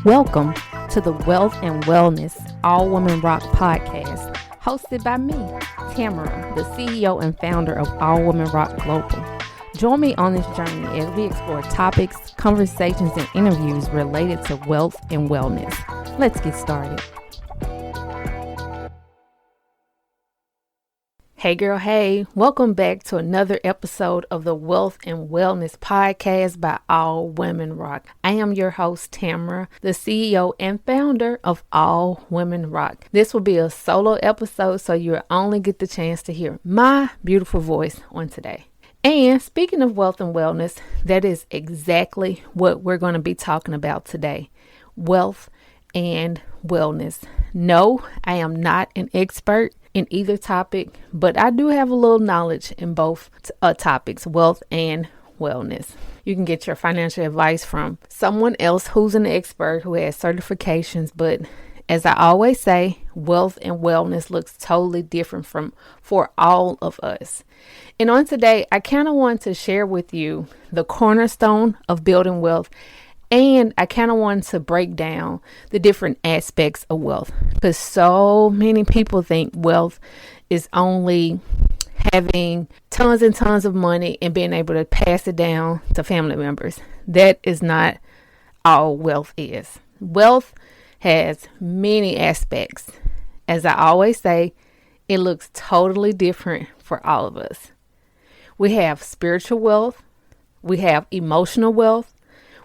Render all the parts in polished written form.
Welcome to the Wealth and Wellness All Women Rock podcast, hosted by me, Tamara, the CEO and founder of All Women Rock Global. Join me on this journey as we explore topics, conversations, and interviews related to wealth and wellness. Let's get started. Hey girl, hey, welcome back to another episode of the Wealth and Wellness podcast by All Women Rock. I am your host, Tamara, the CEO and founder of All Women Rock. This will be a solo episode, so you'll only get the chance to hear my beautiful voice on today. And speaking of wealth and wellness, that is exactly what we're going to be talking about today. Wealth and wellness. No, I am not an expert in either topic, but I do have a little knowledge in both topics, wealth and wellness. You can get your financial advice from someone else who's an expert who has certifications, but as I always say, wealth and wellness looks totally different for all of us. And on today, I kind of want to share with you the cornerstone of building wealth. And I kind of want to break down the different aspects of wealth, because so many people think wealth is only having tons and tons of money and being able to pass it down to family members. That is not all wealth is. Wealth has many aspects. As I always say, it looks totally different for all of us. We have spiritual wealth. We have emotional wealth.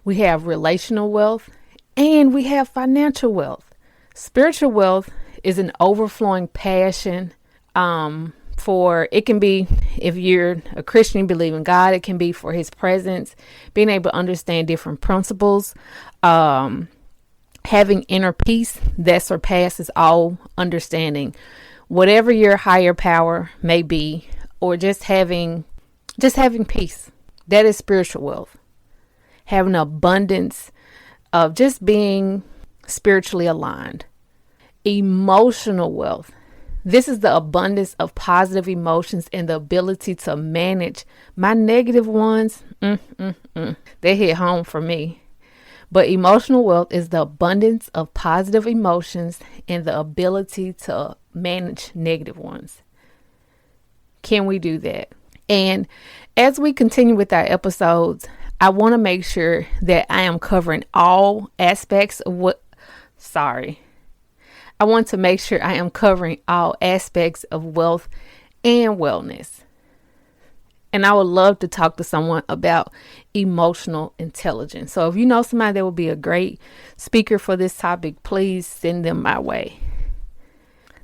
We have relational wealth, and we have financial wealth. Spiritual wealth is an overflowing passion it can be, if you're a Christian, you believe in God, it can be for his presence, being able to understand different principles, having inner peace that surpasses all understanding, whatever your higher power may be, or just having peace. That is spiritual wealth. Having an abundance of just being spiritually aligned. Emotional wealth. This is the abundance of positive emotions and the ability to manage my negative ones. They hit home for me. But emotional wealth is the abundance of positive emotions and the ability to manage negative ones. Can we do that? And as we continue with our episodes, I want to make sure that I am covering all aspects of I want to make sure I am covering all aspects of wealth and wellness. And I would love to talk to someone about emotional intelligence. So if you know somebody that would be a great speaker for this topic, please send them my way.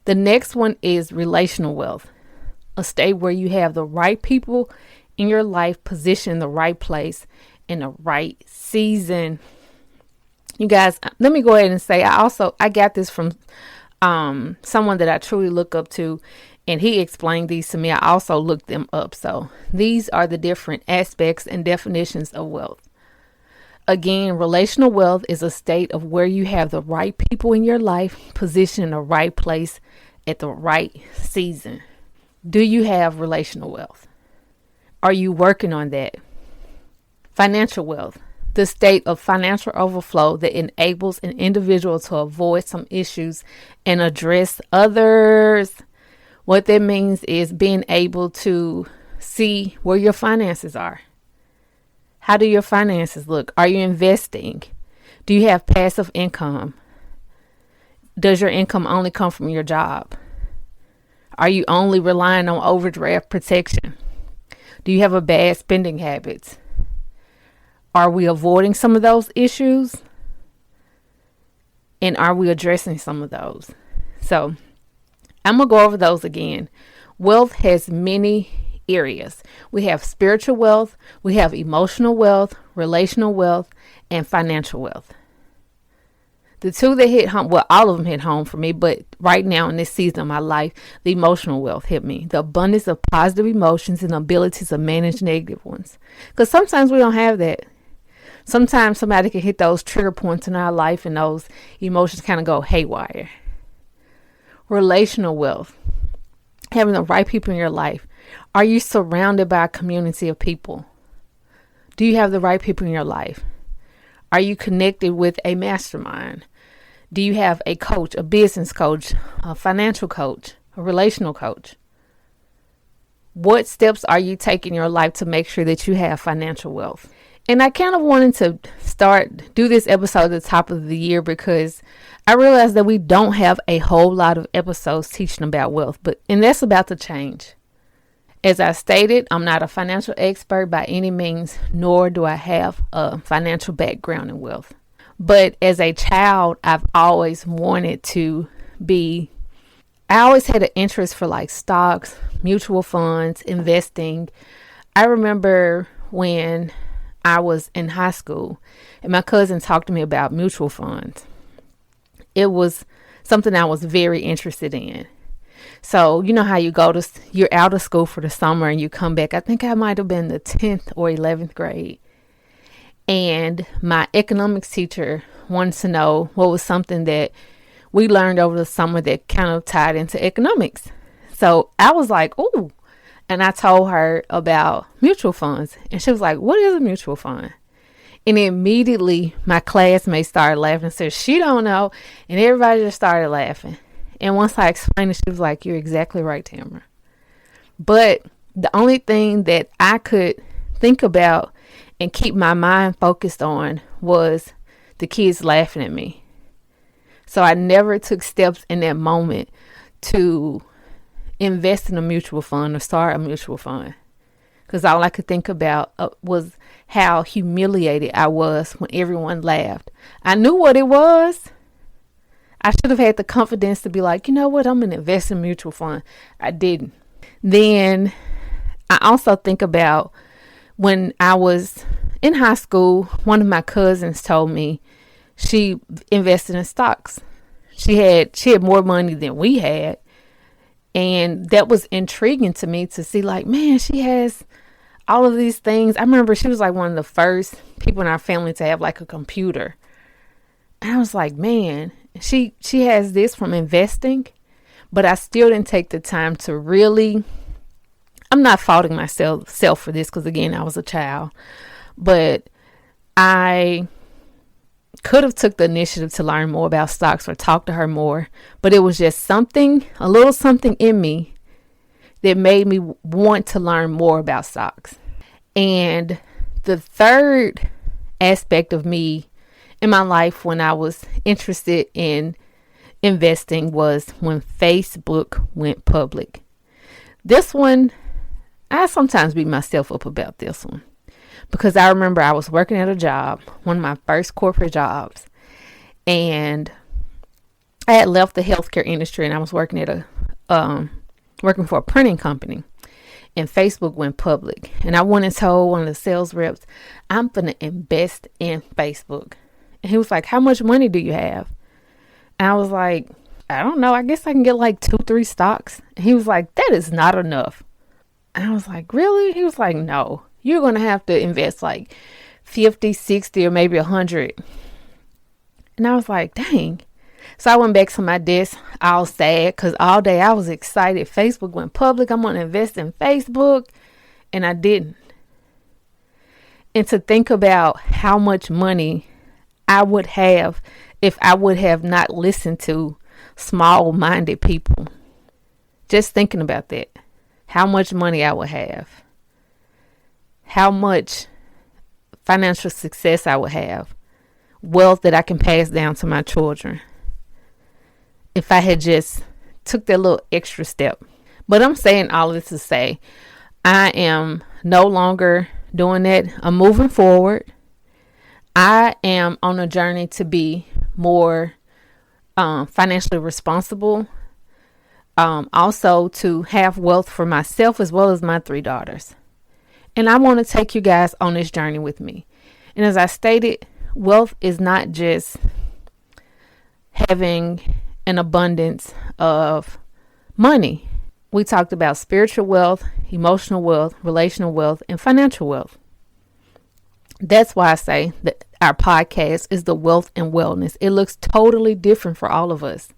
The next one is relational wealth, a state where you have the right people in your life positioned in the right place in the right season. You guys, let me go ahead and say I got this from someone that I truly look up to, and he explained these to me. I also looked them up. So these are the different aspects and definitions of wealth. Again, relational wealth is a state of where you have the right people in your life positioned in the right place at the right season. Do you have relational wealth? Are you working on that? Financial wealth, the state of financial overflow that enables an individual to avoid some issues and address others. What that means is being able to see where your finances are. How do your finances look? Are you investing? Do you have passive income? Does your income only come from your job? Are you only relying on overdraft protection? Do you have a bad spending habits? Are we avoiding some of those issues? And are we addressing some of those? So I'm going to go over those again. Wealth has many areas. We have spiritual wealth, we have emotional wealth, relational wealth, and financial wealth. The two that hit home, well, all of them hit home for me, but right now in this season of my life, the emotional wealth hit me. The abundance of positive emotions and the ability to manage negative ones. Because sometimes we don't have that. Sometimes somebody can hit those trigger points in our life and those emotions kind of go haywire. Relational wealth. Having the right people in your life. Are you surrounded by a community of people? Do you have the right people in your life? Are you connected with a mastermind? Do you have a coach, a business coach, a financial coach, a relational coach? What steps are you taking in your life to make sure that you have financial wealth? And I kind of wanted to do this episode at the top of the year because I realized that we don't have a whole lot of episodes teaching about wealth, and that's about to change. As I stated, I'm not a financial expert by any means, nor do I have a financial background in wealth. But as a child, I've always wanted to I always had an interest for like stocks, mutual funds, investing. I remember when I was in high school and my cousin talked to me about mutual funds. It was something I was very interested in. So, you know how you're out of school for the summer and you come back. I think I might have been the 10th or 11th grade. And my economics teacher wanted to know what was something that we learned over the summer that kind of tied into economics. So I was like, ooh. And I told her about mutual funds. And she was like, what is a mutual fund? And immediately my classmates started laughing and said, she don't know. And everybody just started laughing. And once I explained it, she was like, you're exactly right, Tamara. But the only thing that I could think about and keep my mind focused on was the kids laughing at me. So I never took steps in that moment to invest in a mutual fund or start a mutual fund. Because all I could think about was how humiliated I was when everyone laughed. I knew what it was. I should have had the confidence to be like, you know what, I'm going to invest in a mutual fund. I didn't. Then I also think about when I was in high school, one of my cousins told me she invested in stocks. She had more money than we had. And that was intriguing to me to see like, man, she has all of these things. I remember she was like one of the first people in our family to have like a computer. And I was like, man, she has this from investing, but I still didn't take the time to really, I'm not faulting myself for this because again, I was a child, but I could have took the initiative to learn more about stocks or talk to her more, but it was just a little something in me that made me want to learn more about stocks. And the third aspect of me in my life when I was interested in investing was when Facebook went public. This one, I sometimes beat myself up about this one. Because I remember I was working at a job, one of my first corporate jobs, and I had left the healthcare industry and I was working at working for a printing company, and Facebook went public. And I went and told one of the sales reps, I'm going to invest in Facebook. And he was like, how much money do you have? And I was like, I don't know. I guess I can get like 2-3 stocks. And he was like, that is not enough. And I was like, really? He was like, no. You're going to have to invest like 50, 60, or maybe 100. And I was like, dang. So I went back to my desk all sad because all day I was excited. Facebook went public. I'm going to invest in Facebook. And I didn't. And to think about how much money I would have if I would have not listened to small-minded people. Just thinking about that. How much money I would have. How much financial success I would have, wealth that I can pass down to my children if I had just took that little extra step. But I'm saying all this to say I am no longer doing that. I'm moving forward. I am on a journey to be more financially responsible. Also to have wealth for myself as well as my 3 daughters. And I want to take you guys on this journey with me. And as I stated, wealth is not just having an abundance of money. We talked about spiritual wealth, emotional wealth, relational wealth, and financial wealth. That's why I say that our podcast is the wealth and wellness. It looks totally different for all of us.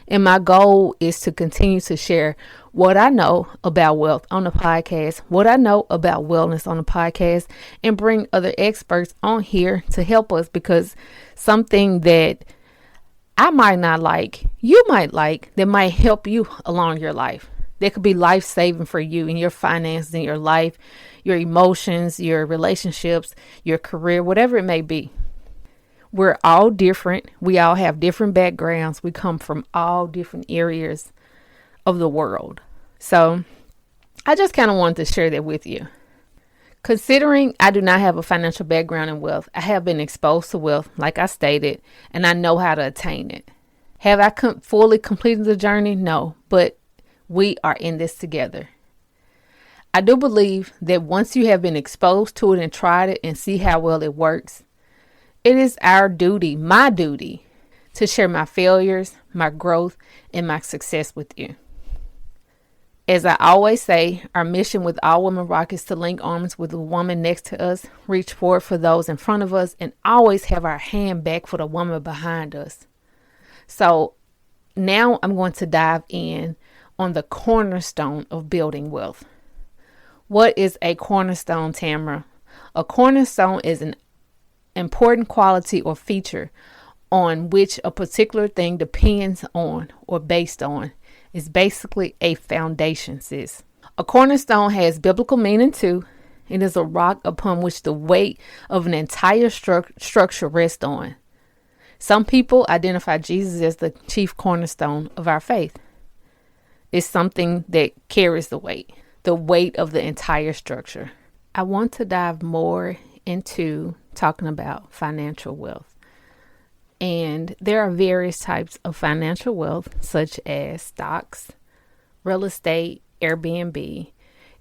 And my goal is to continue to share what I know about wealth on the podcast, what I know about wellness on the podcast, and bring other experts on here to help us, because something that I might not like, you might like, that might help you along your life. That could be life-saving for you in your finances, in your life, your emotions, your relationships, your career, whatever it may be. We're all different. We all have different backgrounds. We come from all different areas of the world. So I just kind of wanted to share that with you. Considering I do not have a financial background in wealth, I have been exposed to wealth, like I stated, and I know how to attain it. Have I fully completed the journey? No, but we are in this together. I do believe that once you have been exposed to it and tried it and see how well it works, it is our duty, my duty, to share my failures, my growth, and my success with you. As I always say, our mission with All Women Rock is to link arms with the woman next to us, reach forward for those in front of us, and always have our hand back for the woman behind us. So now I'm going to dive in on the cornerstone of building wealth. What is a cornerstone, Tamara? A cornerstone is an important quality or feature on which a particular thing depends on or based on. Is basically a foundation, sis. A cornerstone has biblical meaning too. It is a rock upon which the weight of an entire structure rests on. Some people identify Jesus as the chief cornerstone of our faith. It's something that carries the weight of the entire structure. I want to dive more into talking about financial wealth. And there are various types of financial wealth, such as stocks, real estate, Airbnb.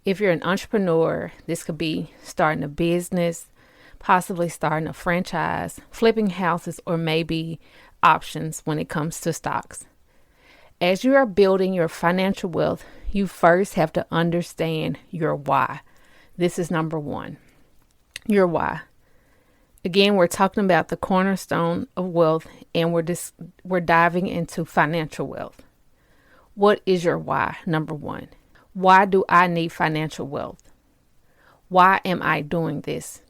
If you're an entrepreneur, this could be starting a business, possibly starting a franchise, flipping houses, or maybe options when it comes to stocks. As you are building your financial wealth, you first have to understand your why. This is number one, your why. Again, we're talking about the cornerstone of wealth, and we're diving into financial wealth. What is your why? Number one, why do I need financial wealth? Why am I doing this?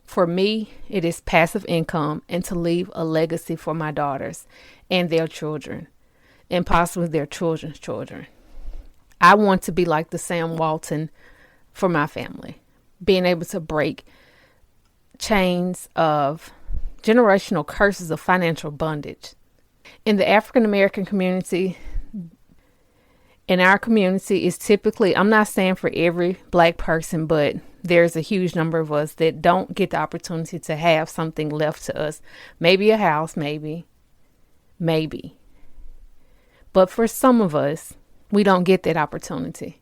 For me, it is passive income and to leave a legacy for my daughters and their children, and possibly their children's children. I want to be like the Sam Walton for my family, being able to break chains of generational curses of financial bondage. In the African American community, in our community, is typically, I'm not saying for every Black person, but there's a huge number of us that don't get the opportunity to have something left to us. Maybe a house, maybe. But for some of us, we don't get that opportunity.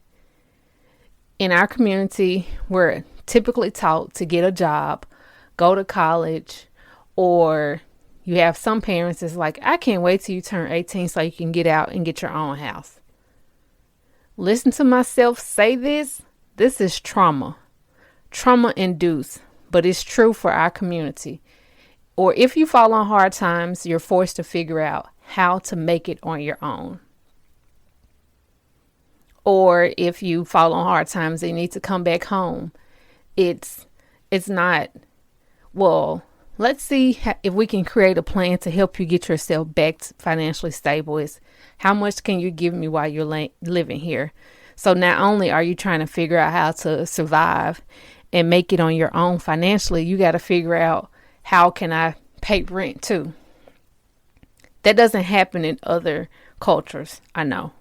In our community, we're typically taught to get a job, go to college, or you have some parents that's like, I can't wait till you turn 18 so you can get out and get your own house. Listen to myself say this. This is trauma induced, but it's true for our community. Or if you fall on hard times, you're forced to figure out how to make it on your own. Or if you fall on hard times and you need to come back home, it's not, well, let's see if we can create a plan to help you get yourself back financially stable. Is how much can you give me while you're living here? So not only are you trying to figure out how to survive and make it on your own financially, you got to figure out how can I pay rent too. That doesn't happen in other cultures, I know.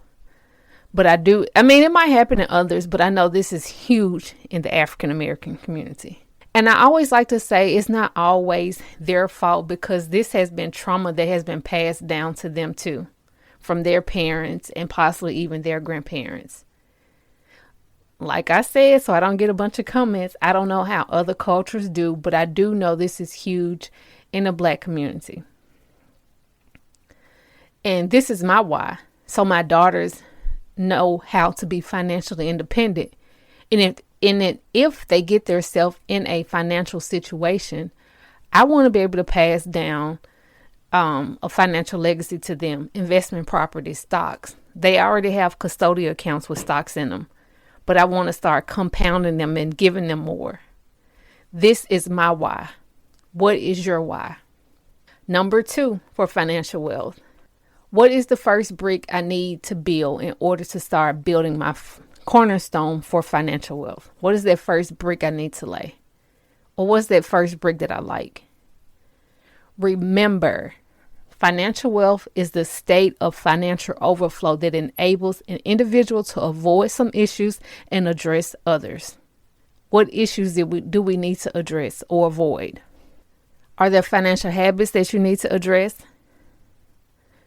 But it might happen in others, but I know this is huge in the African American community. And I always like to say it's not always their fault, because this has been trauma that has been passed down to them too, from their parents and possibly even their grandparents. Like I said, so I don't get a bunch of comments, I don't know how other cultures do, but I do know this is huge in the Black community. And this is my why. So my daughters know how to be financially independent. And if they get themselves in a financial situation, I want to be able to pass down a financial legacy to them. Investment properties, stocks. They already have custodial accounts with stocks in them, but I want to start compounding them and giving them more. This is my why. What is your why? Number 2 for financial wealth. What is the first brick I need to build in order to start building my cornerstone for financial wealth? What is that first brick I need to lay? Or what's that first brick that I like? Remember, financial wealth is the state of financial overflow that enables an individual to avoid some issues and address others. What issues do we need to address or avoid? Are there financial habits that you need to address?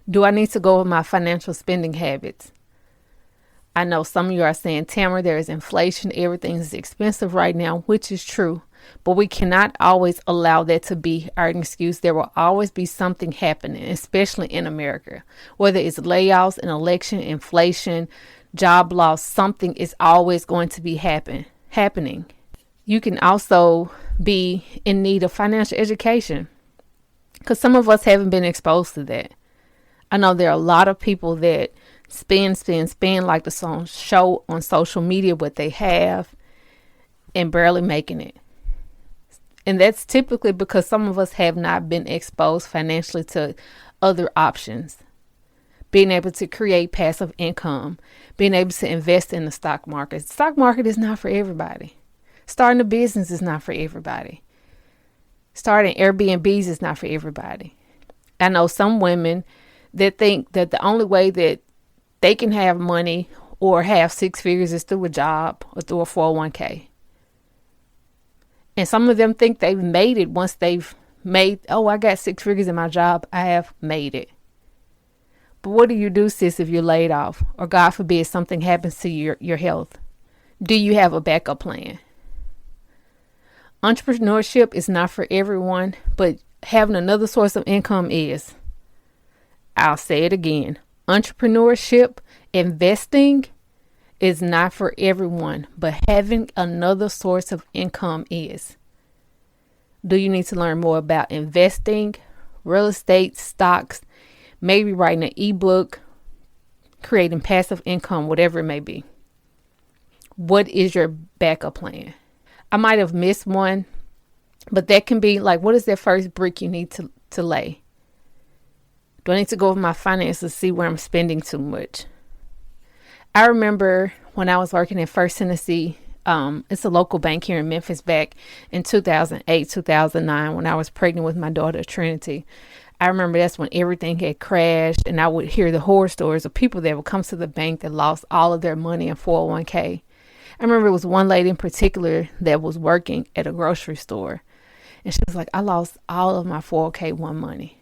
Do I need to go with my financial spending habits? I know some of you are saying, Tamara, there is inflation. Everything is expensive right now, which is true. But we cannot always allow that to be our excuse. There will always be something happening, especially in America. Whether it's layoffs, an election, inflation, job loss, something is always going to be happening. You can also be in need of financial education because some of us haven't been exposed to that. I know there are a lot of people that spend like the song show on social media what they have and barely making it. And that's typically because some of us have not been exposed financially to other options. Being able to create passive income, being able to invest in the stock market. The stock market is not for everybody. Starting a business is not for everybody. Starting Airbnbs is not for everybody. I know some women that think that the only way that they can have money or have 6 figures is through a job or through a 401k. And some of them think they've made it once they've made, I got 6 figures in my job. I have made it. But what do you do, sis, if you're laid off or God forbid something happens to your health? Do you have a backup plan? Entrepreneurship is not for everyone, but having another source of income is. I'll say it again. Entrepreneurship, investing is not for everyone, but having another source of income is. Do you need to learn more about investing, real estate, stocks, maybe writing an ebook, creating passive income, whatever it may be? What is your backup plan? I might have missed one, but that can be like, what is that first brick you need to lay? Do I need to go over my finances to see where I'm spending too much? I remember when I was working in First Tennessee, it's a local bank here in Memphis back in 2008, 2009, when I was pregnant with my daughter, Trinity. I remember that's when everything had crashed, and I would hear the horror stories of people that would come to the bank that lost all of their money in 401k. I remember it was one lady in particular that was working at a grocery store, and she was like, I lost all of my 401k money.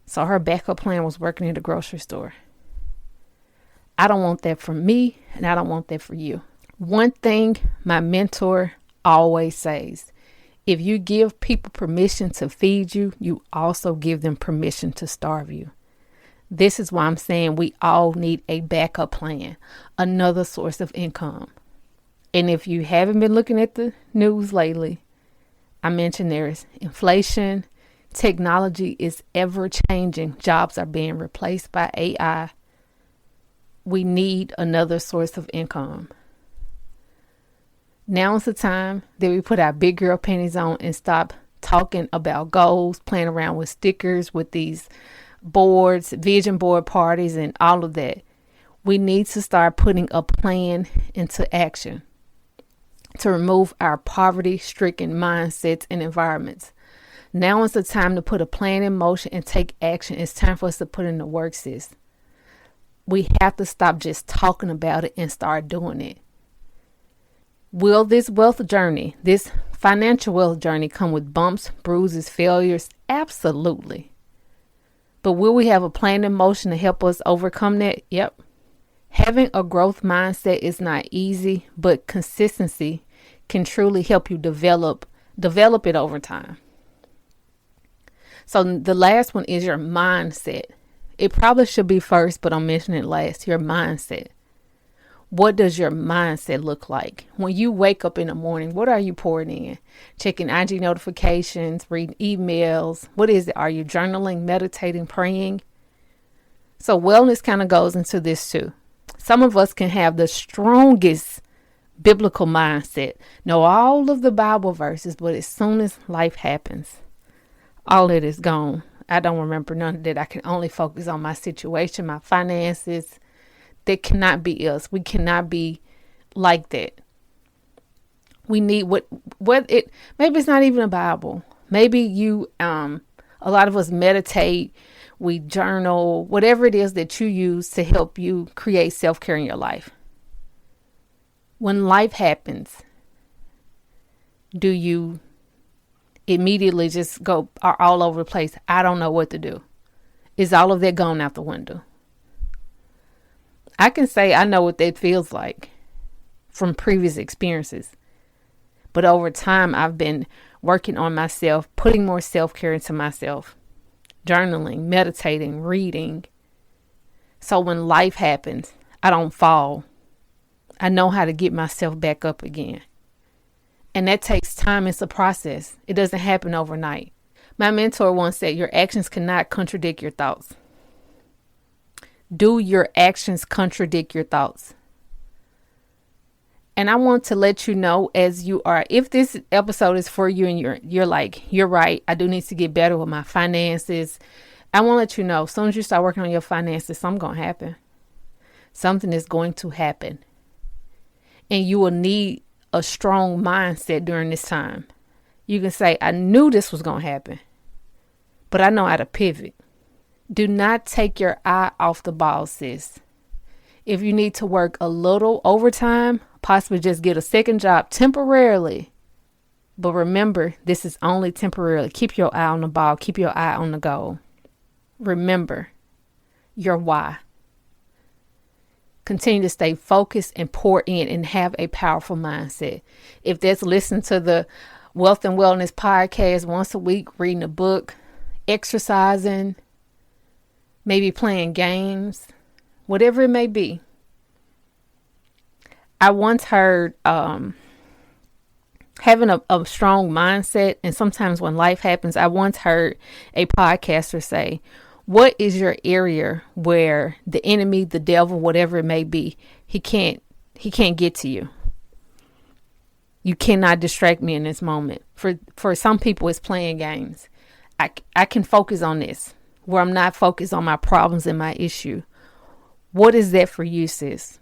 So her backup plan was working at a grocery store. I don't want that for me, and I don't want that for you. One thing my mentor always says, if you give people permission to feed you, you also give them permission to starve you. This is why I'm saying we all need a backup plan, another source of income. And if you haven't been looking at the news lately, I mentioned there is inflation, technology is ever changing, jobs are being replaced by AI. We need another source of income. Now is the time that we put our big girl panties on and stop talking about goals, playing around with stickers, with these boards, vision board parties, and all of that. We need to start putting a plan into action to remove our poverty-stricken mindsets and environments. Now is the time to put a plan in motion and take action. It's time for us to put in the work, sis. We have to stop just talking about it and start doing it. Will this wealth journey, this financial wealth journey, come with bumps, bruises, failures? Absolutely. But will we have a plan in motion to help us overcome that? Yep. Having a growth mindset is not easy, but consistency can truly help you develop it over time. So the last one is your mindset. It probably should be first, but I'm mentioning it last. Your mindset. What does your mindset look like? When you wake up in the morning, what are you pouring in? Checking IG notifications, reading emails. What is it? Are you journaling, meditating, praying? So wellness kind of goes into this too. Some of us can have the strongest biblical mindset, know all of the Bible verses, but as soon as life happens, all it is gone. I don't remember none of that. I can only focus on my situation, my finances. That cannot be us. We cannot be like that. We need what it, maybe it's not even a Bible. Maybe you, a lot of us meditate, we journal, whatever it is that you use to help you create self-care in your life. When life happens, do you immediately just go are all over the place? I don't know what to do. Is all of that gone out the window? I can say I know what that feels like from previous experiences. But over time, I've been working on myself, putting more self-care into myself, journaling, meditating, reading. So when life happens, I don't fall. I know how to get myself back up again. And that takes time. It's a process. It doesn't happen overnight. My mentor once said, your actions cannot contradict your thoughts. Do your actions contradict your thoughts? And I want to let you know as you are, if this episode is for you and you're like, you're right, I do need to get better with my finances. I want to let you know, as soon as you start working on your finances, something's going to happen. Something is going to happen. And you will need a strong mindset during this time. You can say, I knew this was going to happen, but I know how to pivot. Do not take your eye off the ball, sis. If you need to work a little overtime, possibly just get a second job temporarily. But remember, this is only temporarily. Keep your eye on the ball. Keep your eye on the goal. Remember your why. Continue to stay focused and pour in and have a powerful mindset. If that's listen to the Wealth and Wellness podcast once a week, reading a book, exercising, maybe playing games, whatever it may be. I once heard having a strong mindset, and sometimes when life happens, I once heard a podcaster say, what is your area where the enemy, the devil, whatever it may be, he can't get to you? You cannot distract me in this moment. For some people, it's playing games. I can focus on this, where I'm not focused on my problems and my issue. What is that for you, sis?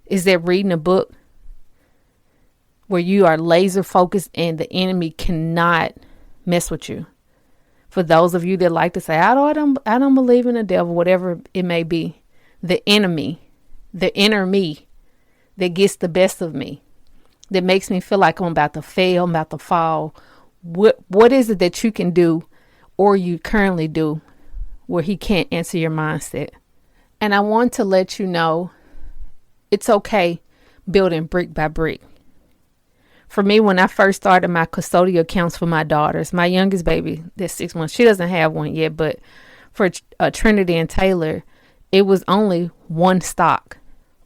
Is that reading a book where you are laser focused and the enemy cannot mess with you? For those of you that like to say, I don't believe in the devil, whatever it may be, the enemy, the inner me that gets the best of me, that makes me feel like I'm about to fail, I'm about to fall. What is it that you can do or you currently do where he can't answer your mindset? And I want to let you know it's okay building brick by brick. For me, when I first started my custodial accounts for my daughters, my youngest baby, that's 6 months, she doesn't have one yet, but for Trinity and Taylor, it was only one stock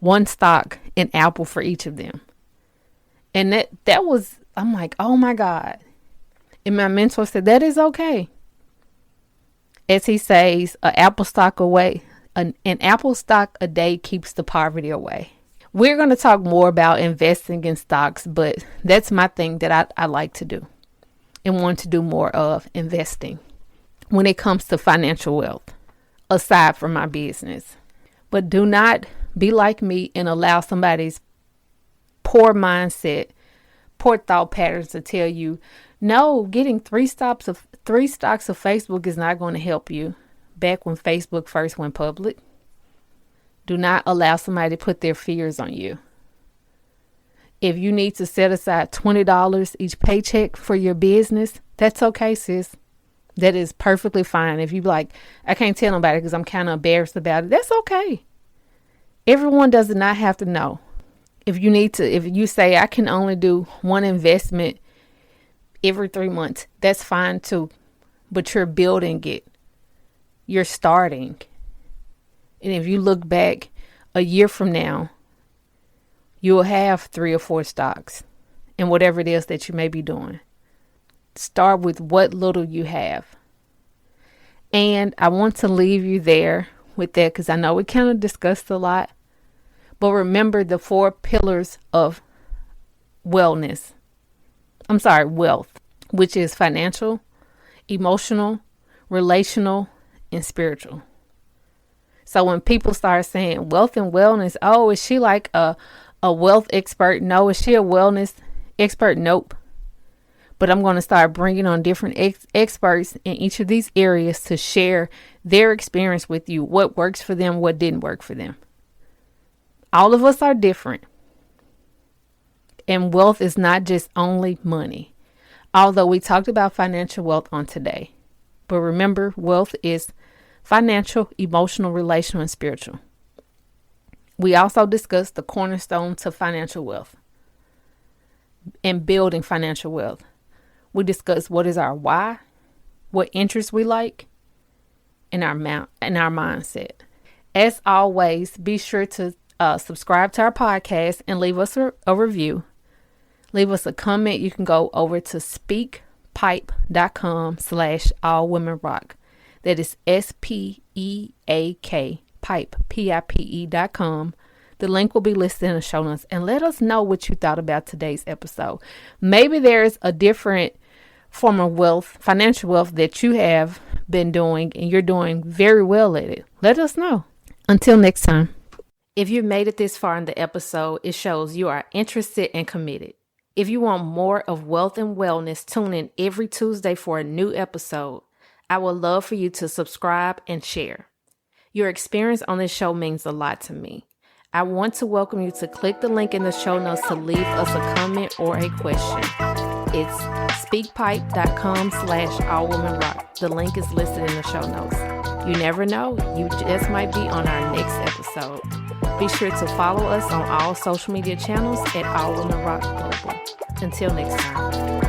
in Apple for each of them. And that was, I'm like, oh my God. And my mentor said, that is okay. As he says, an apple stock a day keeps the poverty away. We're going to talk more about investing in stocks, but that's my thing that I like to do and want to do more of, investing when it comes to financial wealth, aside from my business. But do not be like me and allow somebody's poor mindset, poor thought patterns to tell you, no, getting three stocks of Facebook is not going to help you. Back when Facebook first went public. Do not allow somebody to put their fears on you. If you need to set aside $20 each paycheck for your business, that's okay, sis. That is perfectly fine. If you like, I can't tell nobody because I'm kind of embarrassed about it. That's okay. Everyone does not have to know. If you say I can only do one investment every 3 months, that's fine too. But you're building it. You're starting. And if you look back a year from now, you will have 3 or 4 stocks in whatever it is that you may be doing. Start with what little you have. And I want to leave you there with that because I know we kind of discussed a lot. But remember the 4 pillars of wealth, which is financial, emotional, relational, and spiritual. So when people start saying wealth and wellness, oh, is she like a wealth expert? No. Is she a wellness expert? Nope. But I'm going to start bringing on different experts in each of these areas to share their experience with you, what works for them, what didn't work for them. All of us are different. And wealth is not just only money. Although we talked about financial wealth on today. But remember, wealth is financial, emotional, relational, and spiritual. We also discussed the cornerstone to financial wealth and building financial wealth. We discussed what is our why, what interests we like, and our mindset. As always, be sure to subscribe to our podcast and leave us a review. Leave us a comment. You can go over to speakpipe.com/allwomenrock. That is SPEAK pipe, PIPE.com. The link will be listed in the show notes. And let us know what you thought about today's episode. Maybe there's a different form of wealth, financial wealth that you have been doing and you're doing very well at it. Let us know. Until next time. If you made it this far in the episode, it shows you are interested and committed. If you want more of wealth and wellness, tune in every Tuesday for a new episode. I would love for you to subscribe and share. Your experience on this show means a lot to me. I want to welcome you to click the link in the show notes to leave us a comment or a question. It's speakpipe.com/allwomenrock. The link is listed in the show notes. You never know, you just might be on our next episode. Be sure to follow us on all social media channels at All Women Rock Global. Until next time.